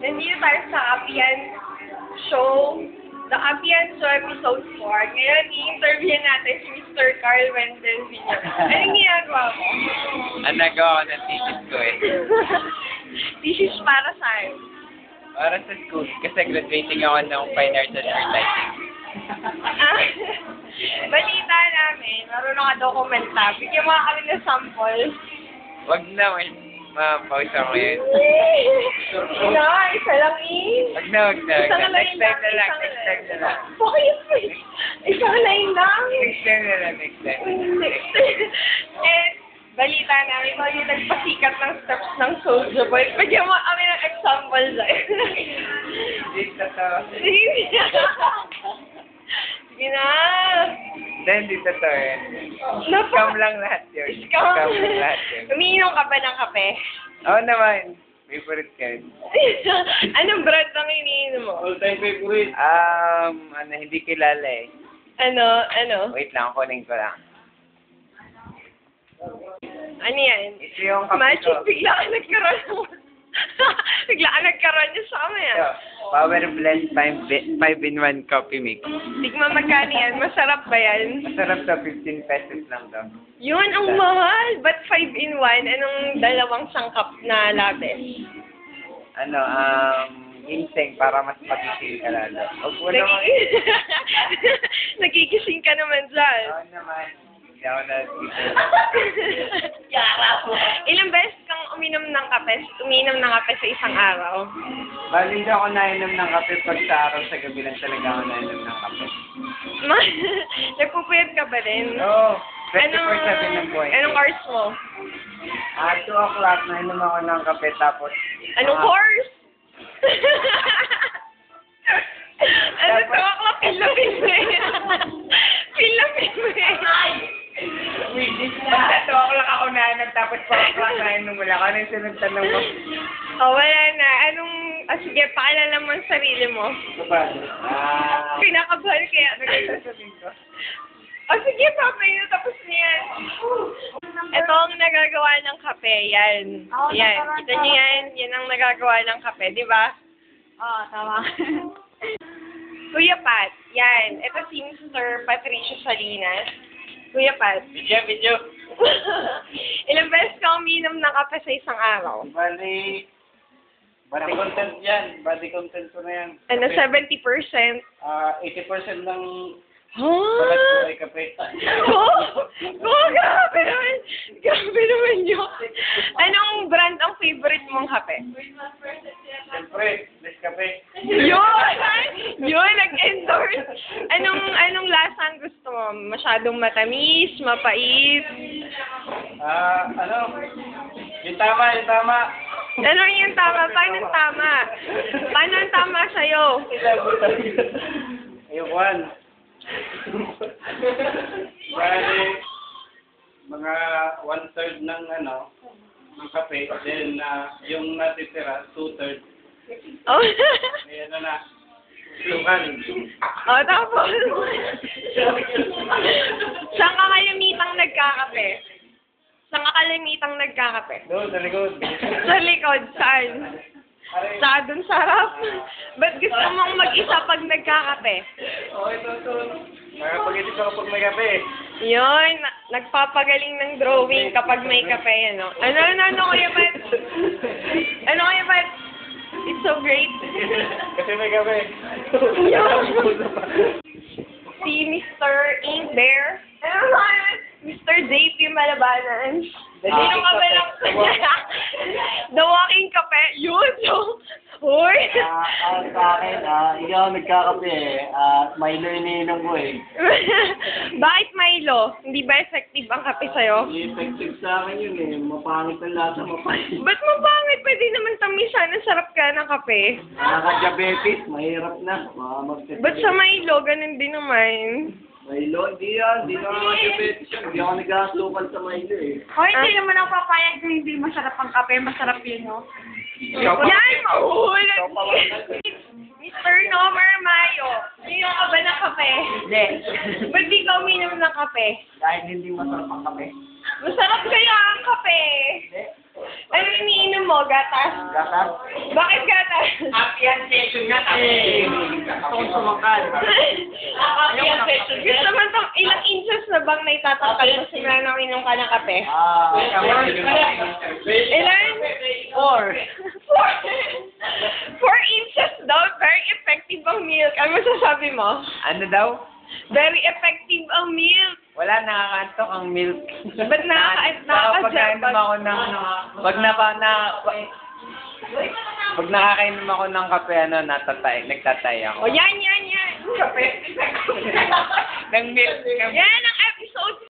Nandito tayo sa Apian Show. The Apian Show Episode 4. Ngayon, i-interview natin si Mr. Carl Wendell Villar. Anong ginagawa mo? Ang nagawa ko ng thesis ko eh. Thesis para saan? Para sa school. Kasi graduating ako ng Fine Arts and Advertising. Balita namin, marunong ka dokumenta. Bigyan mo kami ng sample. Wag naman. Mapausa ko yun. Isa lang eh. Wag na. Next time na lang. Okay, isang line lang. Next time. And, balita namin, ikaw yung nagpasikat ng steps ng Soulja Boy. Bigyan mo kami ng example dahil. Dito to. Sige na. Then, dito to eh. Scam lang lahat yun. Scam Scam lang lahat yun. Umiinom ka ba ng kape? Oo naman. Favorite ka yun. Anong brand ang iniinom mo? All-time favorite. Hindi kilala eh. Ano? Wait lang, kunin ko lang. Ano yan? Ito yung kape Magic, ko. bigla ka nagkaroon. Bigla ka nagkaroon niya sa kami Ito, Power Blend 5-in-1 coffee mix. Tigma magkano yan? Masarap ba yan? Masarap to, 15 pesos lang to. Yun, ang mahal. Ba't 5-in-1? Anong dalawang sangkap na labis? Ginseng para mas pagising ka lalo. Huwag mo naman. Nagigising ka naman dyan. Oo naman. Hindi ako nagising. Ilang beses kang uminom ng kape sa isang araw? Bali hindi ako nainom ng kape pag sa araw sa gabi lang talaga ako nainom ng kape. Nagpupuyat ka ba din? Oo. 24/7 ng buhay. Anong hours mo? 2 o'clock nainom ako ng kape tapos... Anong course? Ano 2 o'clock? Pilapin mo eh. Pilapin mo eh. Basta 2 o'clock ako nainom tapos 4 o'clock nainom wala. Ano yung sunod tanong mo? Wala na. Sige, paalala mo ang sarili mo. Pinakabahan kaya. Sige, papay na tapos niyan. Ito ang nagagawa ng kape. Yan. Yan. Kita niyo yan. Yan ang nagagawa ng kape. Di ba? Oo, tama. Kuya Pat. Yan. Ito si Mr. Patricio Salinas. Kuya Pat. Video. Ilang beses ka uminom ng kape sa isang araw? Bali content yan. Body content ko na yan. 70%? 80% ng balat ko ay kape. Grabe naman. Grabe naman yun. Anong brand ang favorite mong kape? Siyempre, Nescafe. Yun, nag-endorse. Anong lasa ang gusto mo? Masyadong matamis, mapait? Yung tama. Ano yung tama? Paano ang tama? Paano ang tama sa'yo? Ayun. Bali, mga 1/3 ng ng kape, then yung natitira, 2/3. Oh. Ayan na. Sukan. Tapos? Saan ka kalimitang nagkakape? Doon, sa likod. Sa likod, saan? Dun sa harap? Ba't gusto mong mag-isa pag nagkakape? Ito. Nakapag-isip ako pag may kape. Yun, nagpapagaling ng drawing kapag may kape, ano? Ano, Kuya Pat? Ano, Kuya Pat? It's so great. Kasi may kape. Si Mr. Ink Bear. Mr. JP Malabanan. Sino ka ba lang? The Walking Kape. Yun, so. Uy. Sa akin, hindi ako nagkakape eh. Milo iniinom ko eh. Bakit Milo? Hindi ba effective ang kape sa'yo? Hindi effective sa akin yun eh. Mapangit ang lasa, mapangit. Ba't mapangit? Pwede naman tamisan. Ang sarap ka ng kape. Nakaka-diabetes, mahirap na. Ba't sa Milo? Ganun din naman. Milo, hindi yan. Hindi nakaka-diabetes yan. Hindi ako nag-asukal sa Milo eh. Hindi naman ako papayag na hindi masarap ang kape. Masarap yun, no? Yan! Mahulog! Mr. Nomer Mayo, sino ka ba ng kape? Hindi. Ba't di ka uminom ng kape? Dahil hindi masarap ang kape. Masarap kaya ang kape. Ano iniinom mo? Gatas? Gatas? Bakit gatas? Apian session nga kasi gusto kong sumakal. Gusto mo itong ilang inches na bang naitatangkal mo simula nang inom ka ng kape? Ilan? 4. 4 inches daw. Very effective ang milk. Ano masasabi mo? Ano daw? Very effective ang milk. Wala, nakakaantok ang milk. Ba't Pag nakainom ako ng... Pag nakakainom ako ng kape, nagtatay ako. O yan. Kape. Ng milk. Yan ang episode